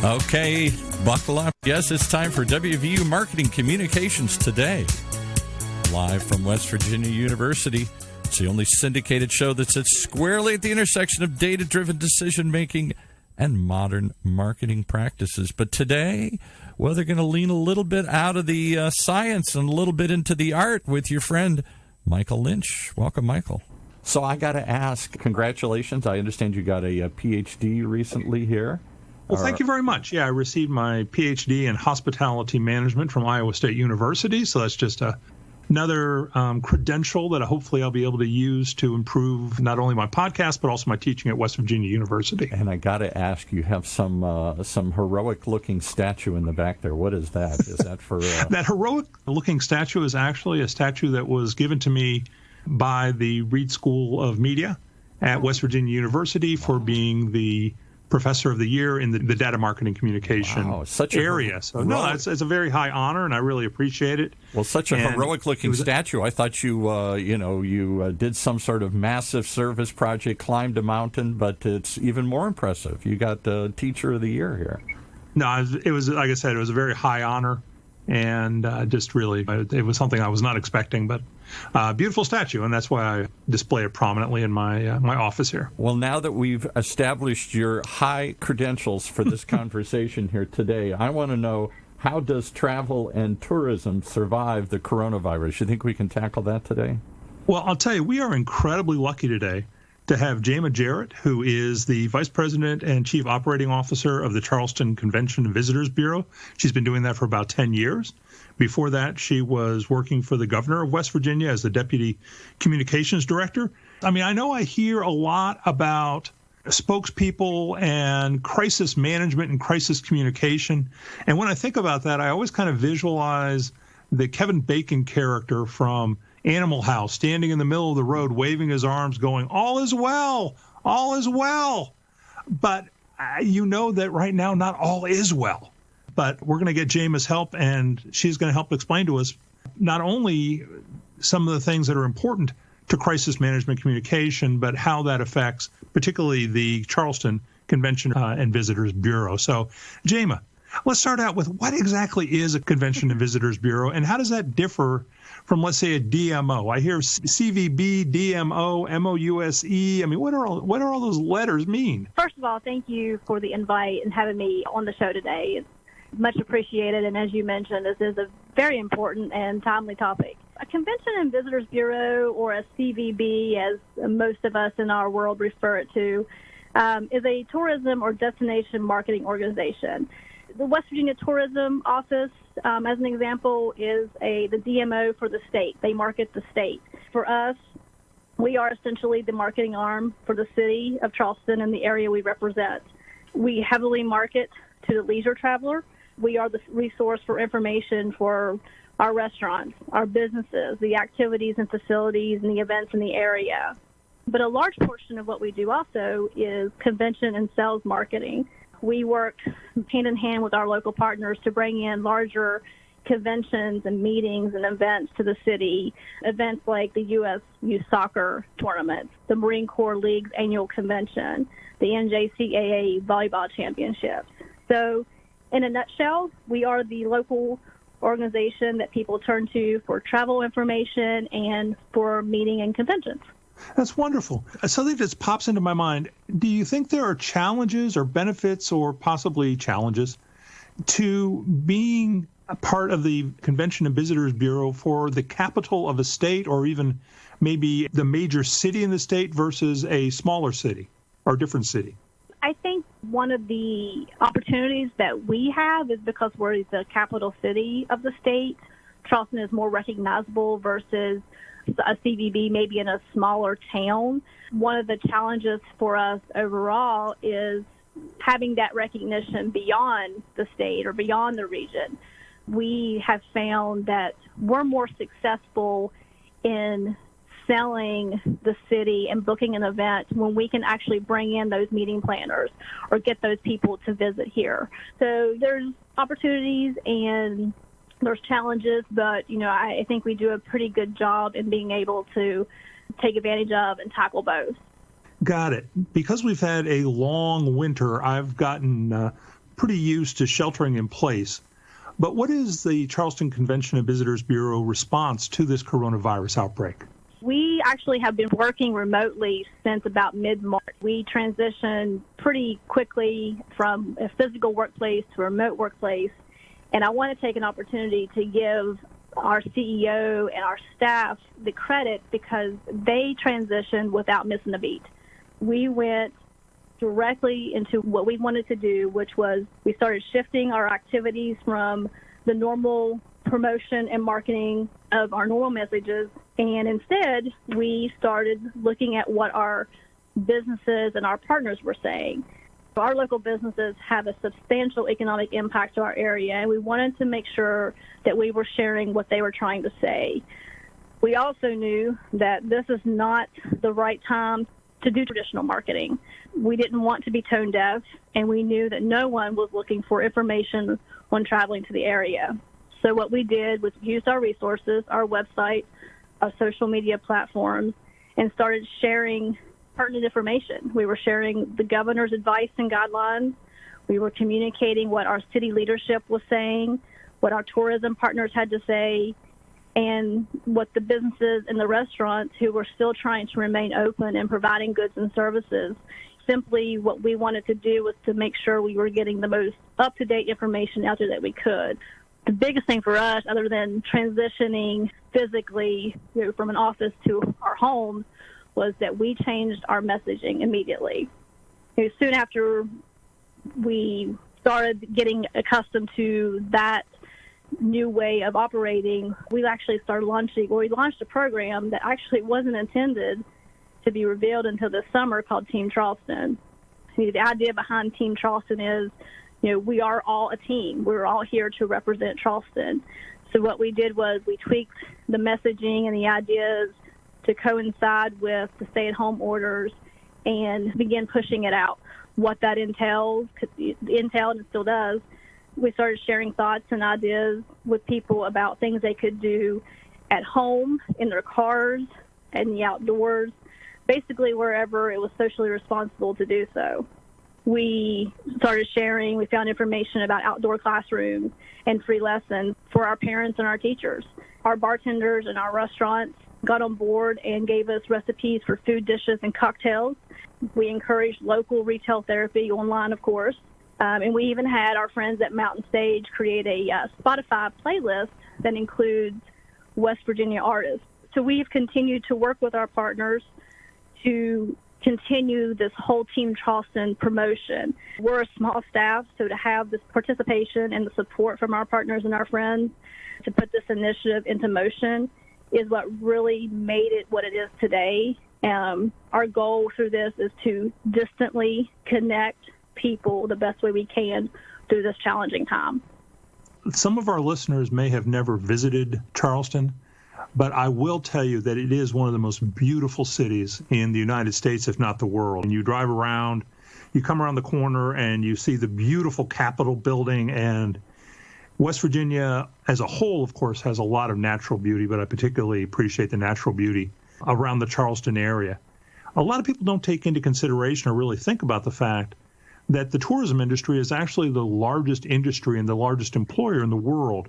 Okay, buckle up. Yes, it's time for WVU Marketing Communications Today. Live from West Virginia University. It's the only syndicated show that sits squarely at the intersection of data-driven decision-making and modern marketing practices. But today, well, they're going to lean a little bit out of the science and a little bit into the art with your friend, Michael Lynch. Welcome, Michael. So I got to ask, congratulations. I understand you got a PhD recently here. Well, thank you very much. Yeah, I received my PhD in hospitality management from Iowa State University. So that's just another credential that hopefully I'll be able to use to improve not only my podcast, but also my teaching at West Virginia University. And I got to ask, you have some heroic-looking statue in the back there. What is that? Is that for... That heroic-looking statue is actually a statue that was given to me by the Reed School of Media at West Virginia University for being the Professor of the Year in the data marketing communication area. So no, it's a very high honor, and I really appreciate it. Well, such a heroic-looking statue. I thought you did some sort of massive service project, climbed a mountain, but it's even more impressive. You got the Teacher of the Year here. No, it was like I said, it was a very high honor, and just really, it was something I was not expecting, but beautiful statue, and that's why I display it prominently in my office here. Well, now that we've established your high credentials for this conversation here today, I want to know, how does travel and tourism survive the coronavirus? You think we can tackle that today? Well, I'll tell you, we are incredibly lucky today to have Jama Jarrett, who is the Vice President and Chief Operating Officer of the Charleston Convention and Visitors Bureau. She's been doing that for about 10 years. Before that, she was working for the governor of West Virginia as the Deputy Communications Director. I mean, I know I hear a lot about spokespeople and crisis management and crisis communication. And when I think about that, I always kind of visualize the Kevin Bacon character from Animal House standing in the middle of the road, waving his arms, going, "All is well, all is well." But you know that right now, not all is well. But we're going to get Jama's help, and she's going to help explain to us not only some of the things that are important to crisis management communication, but how that affects particularly the Charleston Convention and Visitors Bureau. So, Jama, let's start out with what exactly is a Convention and Visitors Bureau, and how does that differ from, let's say, a DMO? I hear CVB, DMO, MOUSE. I mean, what are all those letters mean? First of all, thank you for the invite and having me on the show today. It's much appreciated, and as you mentioned, this is a very important and timely topic. A Convention and Visitors Bureau, or a CVB, as most of us in our world refer it to, is a tourism or destination marketing organization. The West Virginia Tourism Office, as an example, is the DMO for the state. They market the state. For us, we are essentially the marketing arm for the city of Charleston and the area we represent. We heavily market to the leisure traveler. We are the resource for information for our restaurants, our businesses, the activities and facilities and the events in the area. But a large portion of what we do also is convention and sales marketing. We work hand in hand with our local partners to bring in larger conventions and meetings and events to the city, events like the U.S. Youth Soccer Tournament, the Marine Corps League's annual convention, the NJCAA Volleyball Championships. So, in a nutshell, we are the local organization that people turn to for travel information and for meeting and conventions. That's wonderful. Something that pops into my mind, do you think there are challenges or benefits or possibly challenges to being a part of the Convention and Visitors Bureau for the capital of a state or even maybe the major city in the state versus a smaller city or different city? I think one of the opportunities that we have is because we're the capital city of the state. Charleston is more recognizable versus a CVB maybe in a smaller town. One of the challenges for us overall is having that recognition beyond the state or beyond the region. We have found that we're more successful in selling the city and booking an event when we can actually bring in those meeting planners or get those people to visit here. So there's opportunities and there's challenges, but, I think we do a pretty good job in being able to take advantage of and tackle both. Got it. Because we've had a long winter, I've gotten pretty used to sheltering in place. But what is the Charleston Convention and Visitors Bureau response to this coronavirus outbreak? We actually have been working remotely since about mid-March. We transitioned pretty quickly from a physical workplace to a remote workplace. And I want to take an opportunity to give our CEO and our staff the credit because they transitioned without missing a beat. We went directly into what we wanted to do, which was we started shifting our activities from the normal promotion and marketing of our normal messages, and instead we started looking at what our businesses and our partners were saying. Our local businesses have a substantial economic impact to our area, and we wanted to make sure that we were sharing what they were trying to say. We also knew that this is not the right time to do traditional marketing. We didn't want to be tone deaf, and we knew that no one was looking for information when traveling to the area. So what we did was used our resources, our website, our social media platforms, and started sharing pertinent information. We were sharing the governor's advice and guidelines. We were communicating what our city leadership was saying, what our tourism partners had to say, and what the businesses and the restaurants who were still trying to remain open and providing goods and services. Simply what we wanted to do was to make sure we were getting the most up-to-date information out there that we could. The biggest thing for us, other than transitioning physically from an office to our home, was that we changed our messaging immediately. Soon after we started getting accustomed to that new way of operating, we actually we launched a program that actually wasn't intended to be revealed until this summer called Team Charleston. The idea behind Team Charleston is, we are all a team. We're all here to represent Charleston. So what we did was we tweaked the messaging and the ideas to coincide with the stay-at-home orders and begin pushing it out. What that entailed, and it still does, we started sharing thoughts and ideas with people about things they could do at home, in their cars, in the outdoors, basically wherever it was socially responsible to do so. We started sharing, we found information about outdoor classrooms and free lessons for our parents and our teachers. Our bartenders and our restaurants got on board and gave us recipes for food dishes and cocktails. We encouraged local retail therapy online, of course. And we even had our friends at Mountain Stage create a Spotify playlist that includes West Virginia artists. So we've continued to work with our partners to continue this whole Team Charleston promotion. We're a small staff, so to have this participation and the support from our partners and our friends to put this initiative into motion is what really made it what it is today. Our goal through this is to distantly connect people the best way we can through this challenging time. Some of our listeners may have never visited Charleston, but I will tell you that it is one of the most beautiful cities in the United States, if not the world. And you drive around, you come around the corner, and you see the beautiful Capitol building. And West Virginia as a whole, of course, has a lot of natural beauty, but I particularly appreciate the natural beauty around the Charleston area. A lot of people don't take into consideration or really think about the fact that the tourism industry is actually the largest industry and the largest employer in the world.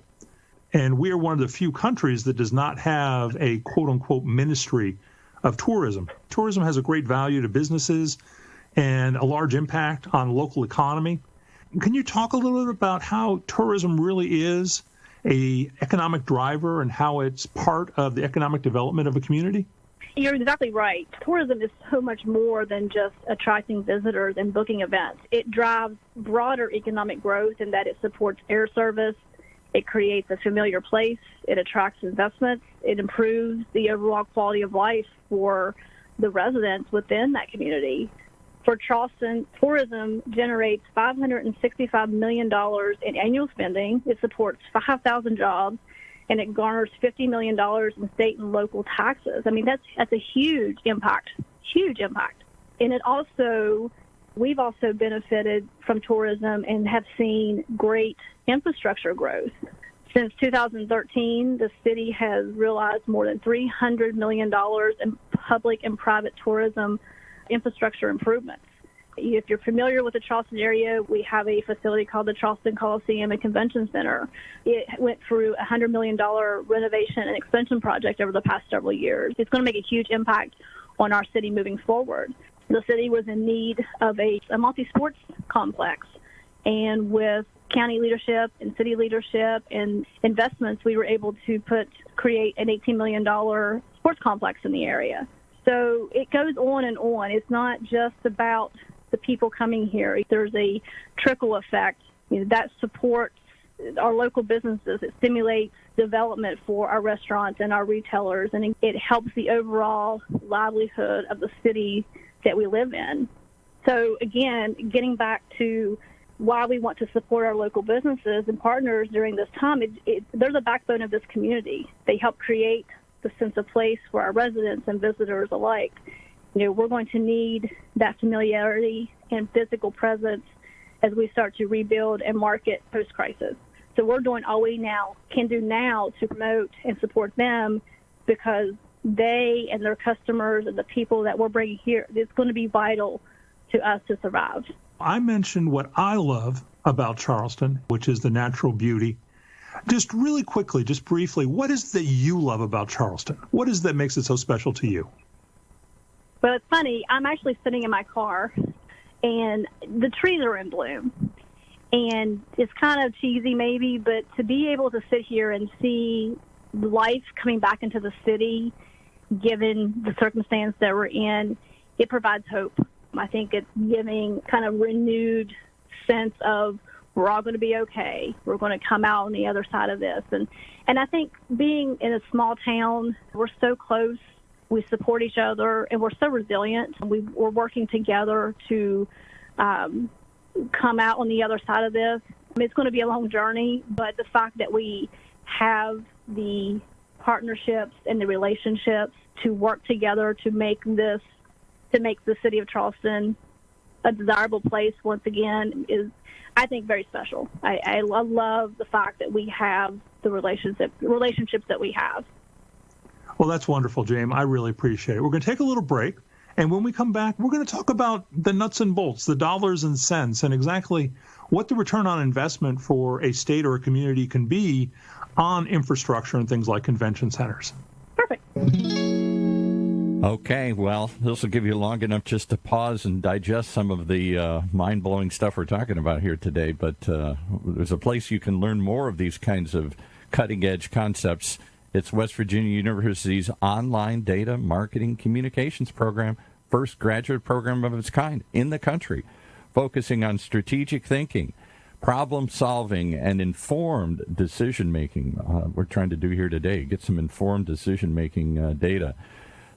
And we are one of the few countries that does not have a quote-unquote ministry of tourism. Tourism has a great value to businesses and a large impact on the local economy. Can you talk a little bit about how tourism really is an economic driver and how it's part of the economic development of a community? You're exactly right. Tourism is so much more than just attracting visitors and booking events. It drives broader economic growth in that it supports air service, it creates a familiar place, it attracts investments, it improves the overall quality of life for the residents within that community. For Charleston, tourism generates $565 million in annual spending. It supports 5,000 jobs, and it garners $50 million in state and local taxes. I mean, that's a huge impact. And we've also benefited from tourism and have seen great infrastructure growth. Since 2013, the city has realized more than $300 million in public and private tourism infrastructure improvements. If you're familiar with the Charleston area, we have a facility called the Charleston Coliseum and Convention Center. It went through a $100 million renovation and expansion project over the past several years. It's going to make a huge impact on our city moving forward. The city was in need of a multi-sports complex, and with county leadership and city leadership and investments, we were able to create an $18 million sports complex in the area. So it goes on and on. It's not just about the people coming here. There's a trickle effect that supports our local businesses. It stimulates development for our restaurants and our retailers, and it helps the overall livelihood of the city that we live in. So again, getting back to why we want to support our local businesses and partners during this time, they're the backbone of this community. They help create the sense of place for our residents and visitors alike. We're going to need that familiarity and physical presence as we start to rebuild and market post-crisis. So we're doing all we can do now to promote and support them, because they and their customers and the people that we're bringing here, it's going to be vital to us to survive. I mentioned what I love about Charleston, which is the natural beauty. Just really quickly, just briefly, what is it that you love about Charleston? What is it that makes it so special to you? Well, it's funny. I'm actually sitting in my car, and the trees are in bloom. And it's kind of cheesy maybe, but to be able to sit here and see life coming back into the city, given the circumstance that we're in, it provides hope. I think it's giving kind of renewed sense of we're all going to be okay. We're going to come out on the other side of this. And I think being in a small town, we're so close. We support each other, and we're so resilient. We're working together to come out on the other side of this. It's going to be a long journey, but the fact that we have the partnerships and the relationships to work together to make the city of Charleston a desirable place once again is, I think, very special. I love the fact that we have the relationships that we have. Well, that's wonderful, James. I really appreciate it. We're going to take a little break, and when we come back, we're going to talk about the nuts and bolts, the dollars and cents, and exactly what the return on investment for a state or a community can be on infrastructure and things like convention centers. Perfect. Okay, well, this will give you long enough just to pause and digest some of the mind-blowing stuff we're talking about here today, but there's a place you can learn more of these kinds of cutting-edge concepts. It's West Virginia University's online data marketing communications program, first graduate program of its kind in the country, focusing on strategic thinking, problem solving, and informed decision-making. We're trying to do here today, get some informed decision-making data.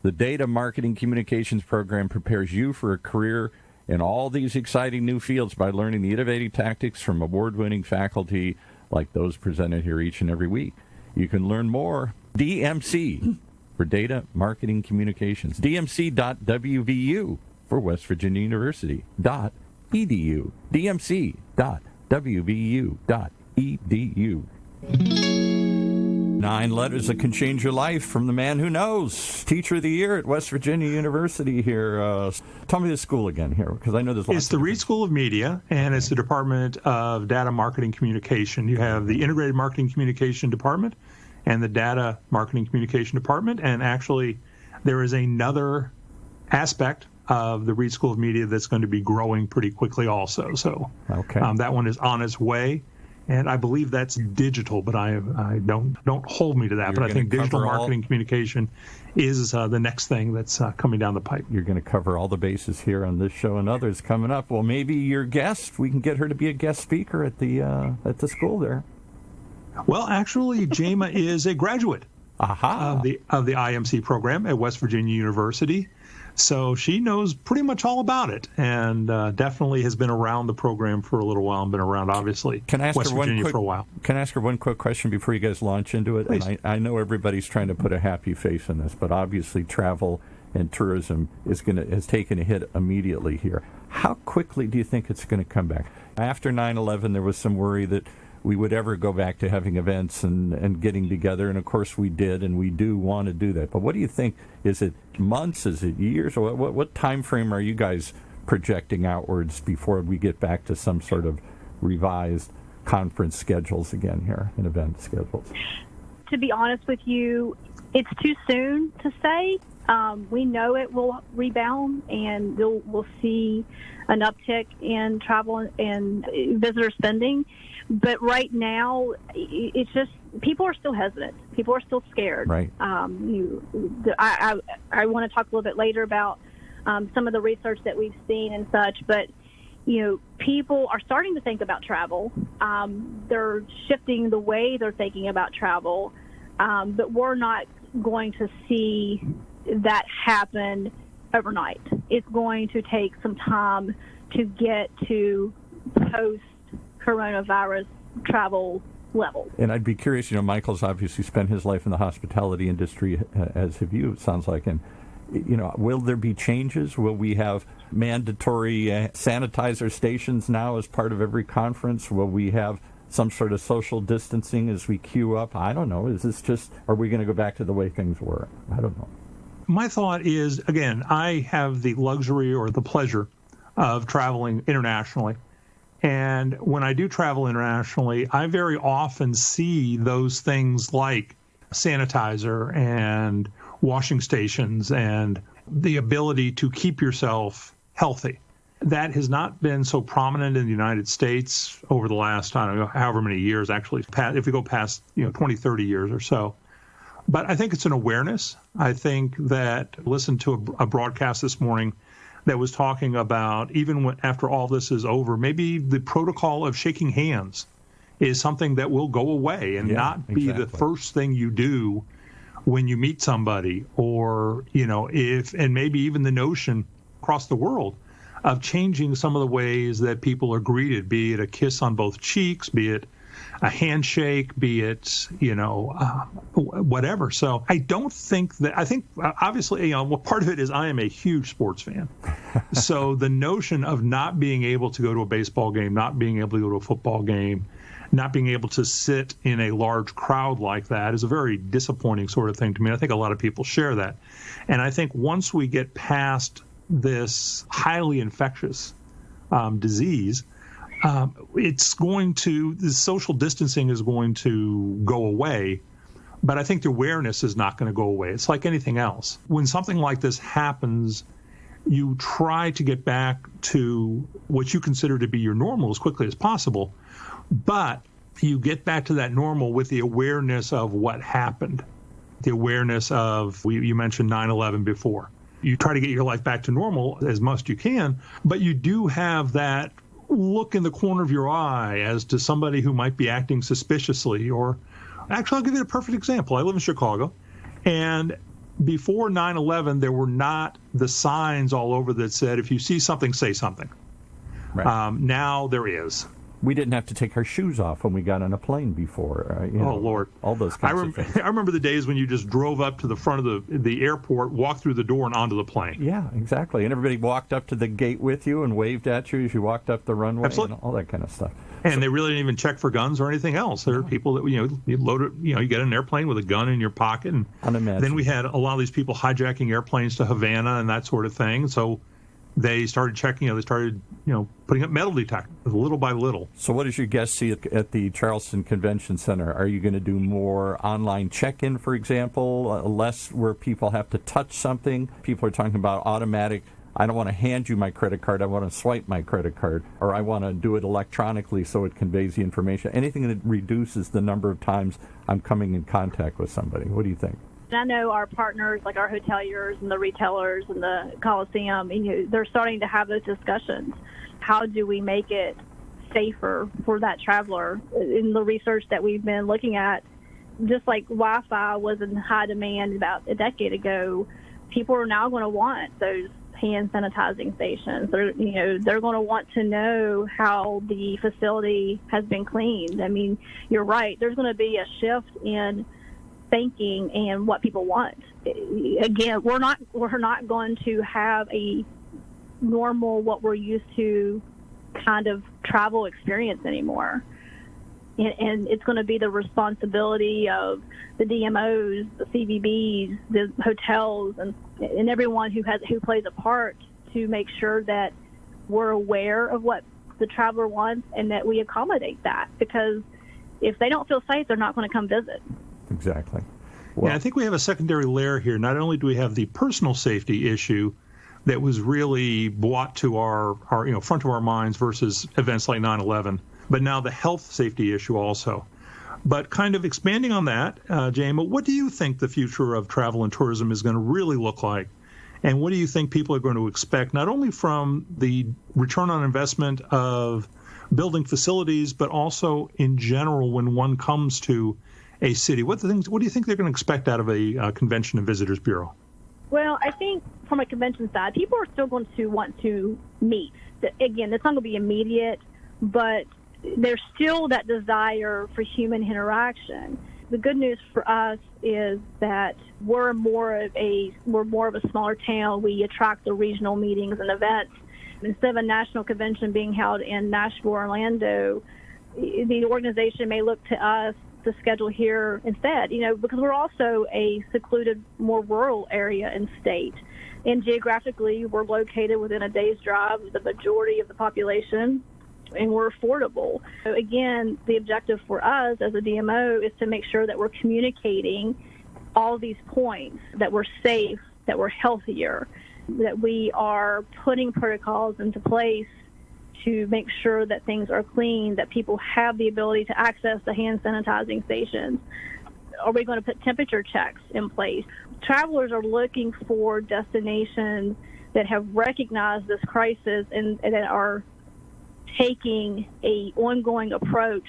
The Data Marketing Communications Program prepares you for a career in all these exciting new fields by learning the innovative tactics from award-winning faculty like those presented here each and every week. You can learn more. DMC for Data Marketing Communications. DMC.WVU for West Virginia University. .edu. DMC.WVU.edu. 9 letters that can change your life from the man who knows. Teacher of the Year at West Virginia University here. Tell me the school again here, because I know there's lots. It's the Reed School of Media, and it's the Department of Data Marketing Communication. You have the Integrated Marketing Communication Department and the Data Marketing Communication Department, and actually there is another aspect of the Reed School of Media that's going to be growing pretty quickly also. So okay. That one is on its way. And I believe that's digital, but I don't hold me to that. But I think digital marketing communication is the next thing that's coming down the pipe. You're going to cover all the bases here on this show and others coming up. Well, maybe your guest, we can get her to be a guest speaker at the school there. Well, actually, Jama is a graduate of the IMC program at West Virginia University. So she knows pretty much all about it, and definitely has been around the program for a little while and been around, obviously, West Virginia for a while. Can I ask her one quick question before you guys launch into it? Please. And I know everybody's trying to put a happy face on this, but obviously travel and tourism has taken a hit immediately here. How quickly do you think it's going to come back? After 9/11, there was some worry that we would ever go back to having events and getting together, and of course we did, and we do want to do that. But what do you think? Is it months? Is it years? Or what time frame are you guys projecting outwards before we get back to some sort of revised conference schedules again here and event schedules? To be honest with you, it's too soon to say. We know it will rebound, and we'll see an uptick in travel and visitor spending. But right now, it's just people are still hesitant. People are still scared. Right. I want to talk a little bit later about some of the research that we've seen and such, but people are starting to think about travel. They're shifting the way they're thinking about travel, but we're not going to see that happen overnight. It's going to take some time to get to post-coronavirus travel levels. And I'd be curious, Michael's obviously spent his life in the hospitality industry, as have you, it sounds like, and will there be changes? Will we have mandatory sanitizer stations now as part of every conference? Will we have some sort of social distancing as we queue up? I don't know. Is this just, are we going to go back to the way things were? I don't know. My thought is, again, I have the luxury or the pleasure of traveling internationally. And when I do travel internationally, I very often see those things like sanitizer and washing stations and the ability to keep yourself healthy. That has not been so prominent in the United States over the last, I don't know, however many years, actually, if we go past 20, 30 years or so. But I think it's an awareness. I think that I listened to a broadcast this morning that was talking about, even after all this is over, maybe the protocol of shaking hands is something that will go away and not be the first thing you do when you meet somebody, or, and maybe even the notion across the world of changing some of the ways that people are greeted, be it a kiss on both cheeks, be it a handshake, be it, whatever. So I don't think I think obviously, part of it is I am a huge sports fan. So the notion of not being able to go to a baseball game, not being able to go to a football game, not being able to sit in a large crowd like that is a very disappointing sort of thing to me. I think a lot of people share that. And I think once we get past this highly infectious disease, the social distancing is going to go away, but I think the awareness is not going to go away. It's like anything else. When something like this happens, you try to get back to what you consider to be your normal as quickly as possible, but you get back to that normal with the awareness of what happened, the awareness of, you mentioned 9/11 before. You try to get your life back to normal as much as you can, but you do have that look in the corner of your eye as to somebody who might be acting suspiciously. Or actually, I'll give you a perfect example. I live in Chicago, and before 9/11, there were not the signs all over that said, if you see something, say something. Right. Now there is. We didn't have to take our shoes off when we got on a plane before. Lord. All those kinds of things. I remember the days when you just drove up to the front of the airport, walked through the door, and onto the plane. Yeah, exactly. And everybody walked up to the gate with you and waved at you as you walked up the runway. Absolutely. And all that kind of stuff. And they really didn't even check for guns or anything else. There are people that, you load it, you get an airplane with a gun in your pocket. And then we had a lot of these people hijacking airplanes to Havana and that sort of thing. So they started checking, putting up metal detectors little by little. So what does your guest see at the Charleston Convention Center? Are you going to do more online check-in, for example, less where people have to touch something? People are talking about automatic, I don't want to hand you my credit card, I want to swipe my credit card, or I want to do it electronically so it conveys the information. Anything that reduces the number of times I'm coming in contact with somebody. What do you think? And I know our partners, like our hoteliers and the retailers and the Coliseum, they're starting to have those discussions. How do we make it safer for that traveler? In the research that we've been looking at, just like Wi-Fi was in high demand about a decade ago, people are now going to want those hand sanitizing stations. They're going to want to know how the facility has been cleaned. I mean, you're right. There's going to be a shift in thinking and what people want. Again, we're not going to have a normal, what we're used to kind of travel experience anymore. And it's going to be the responsibility of the DMOs, the CVBs, the hotels, and everyone who plays a part to make sure that we're aware of what the traveler wants and that we accommodate that, because if they don't feel safe, they're not going to come visit. Exactly. Well, yeah, I think we have a secondary layer here. Not only do we have the personal safety issue that was really brought to our front of our minds versus events like 9/11, but now the health safety issue also. But kind of expanding on that, Jama, what do you think the future of travel and tourism is going to really look like? And what do you think people are going to expect, not only from the return on investment of building facilities, but also in general when one comes to a city? What do you think they're going to expect out of a Convention and Visitors Bureau? Well, I think from a convention side, people are still going to want to meet. Again, it's not going to be immediate, but there's still that desire for human interaction. The good news for us is that we're more of a smaller town. We attract the regional meetings and events. Instead of a national convention being held in Nashville or Orlando, the organization may look to us to schedule here instead, because we're also a secluded, more rural area and state. And geographically, we're located within a day's drive of the majority of the population, and we're affordable. So again, the objective for us as a DMO is to make sure that we're communicating all these points, that we're safe, that we're healthier, that we are putting protocols into place to make sure that things are clean, that people have the ability to access the hand sanitizing stations. Are we going to put temperature checks in place? Travelers are looking for destinations that have recognized this crisis and that are taking an ongoing approach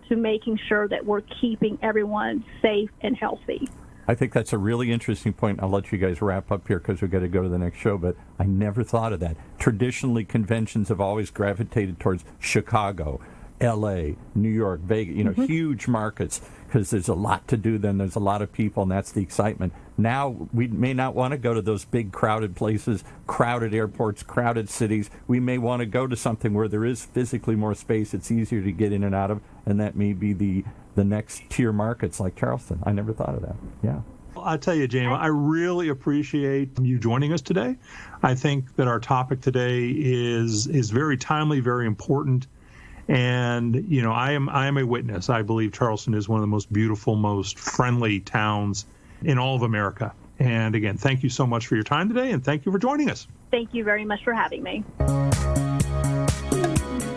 to making sure that we're keeping everyone safe and healthy. I think that's a really interesting point. I'll let you guys wrap up here because we've got to go to the next show, but I never thought of that. Traditionally, conventions have always gravitated towards Chicago, L.A., New York, Vegas, huge markets, because there's a lot to do then. There's a lot of people, and that's the excitement. Now, we may not want to go to those big crowded places, crowded airports, crowded cities. We may want to go to something where there is physically more space. It's easier to get in and out of, and that may be the next tier markets like Charleston. I never thought of that. Yeah. Well, I tell you, Jama, I really appreciate you joining us today. I think that our topic today is very timely, very important. And, I am a witness. I believe Charleston is one of the most beautiful, most friendly towns in all of America. And again, thank you so much for your time today, and thank you for joining us. Thank you very much for having me.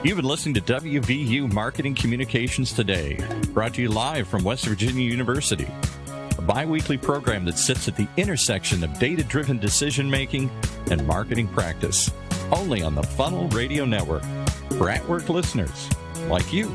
You've been listening to WVU Marketing Communications Today, brought to you live from West Virginia University, a bi-weekly program that sits at the intersection of data-driven decision-making and marketing practice, only on the Funnel Radio Network, for at-work listeners like you.